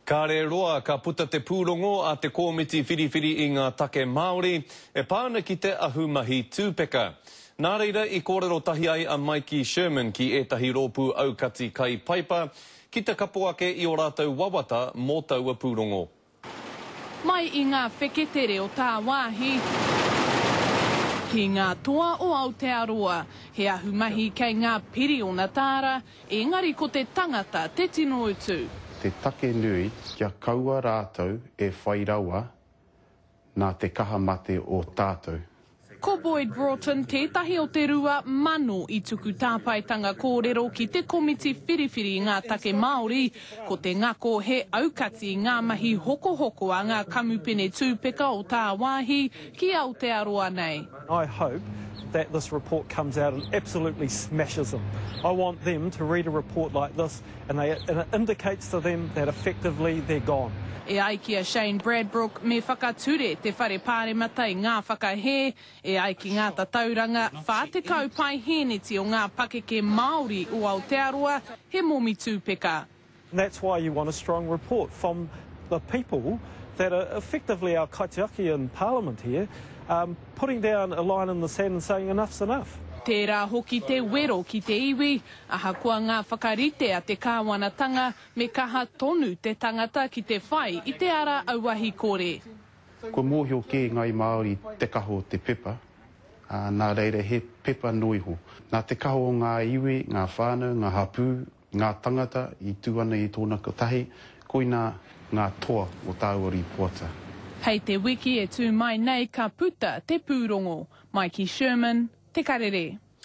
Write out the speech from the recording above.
Ka re roa ka puta te pūrongo a te kōmiti whiriwhiri i ngā take Māori e pāna ki te ahumahi tūpeka. Nā reira I kōrero tahi ai a Mikey Sherman ki ētahi rōpū aukati kai paipa ki te kapuake I o rātou wawata mō taua pūrongo. Mai I ngā wheketere o tā wāhi, ki ngā toa o Aotearoa, he ahumahi kei ngā piri o Natāra, engari ko te tangata te tino utu. Te take nui kia kaua rātou e whai rawa nā te kaha mate o tātou. Ko Boyd Broughton, tētahi o te rua mano I tuku tāpaitanga kōrero ki te komiti whiriwhiri I ngā take Māori, ko te ngako he aukati I ngā mahi hokohoko a ngā kamupene tūpeka o tā wāhi ki Aotearoa nei. I hope that this report comes out and absolutely smashes them. I want them to read a report like this and it indicates to them that effectively they're gone. E ai ki a Shane Bradbrook me whakature te whare pāremata I ngā whakahe, e ai ki ngā tatauranga whātekau pai hēneti o ngā pakeke Māori o Aotearoa he momi tūpeka. And that's why you want a strong report from the people that are effectively our kaitiaki in Parliament here, putting down a line in the sand and saying enough's enough. Tērā hoki te wero ki te iwi, aha kua ngā whakarite a te kāwanatanga me kaha tonu te tangata ki te whai I te ara auahi kore. Ko mōhio ke ngai Māori te kaho te pepa, nā reira he pepa noiho. Nā te kaho o ngā iwi, ngā whānau, ngā hapū, ngā tangata I tūana I tōna kotahi, koina ngā toa o tāuari puata. Hei te wiki e tū mai nei ka puta te pūrongo. Mikey Sherman, Te Karere.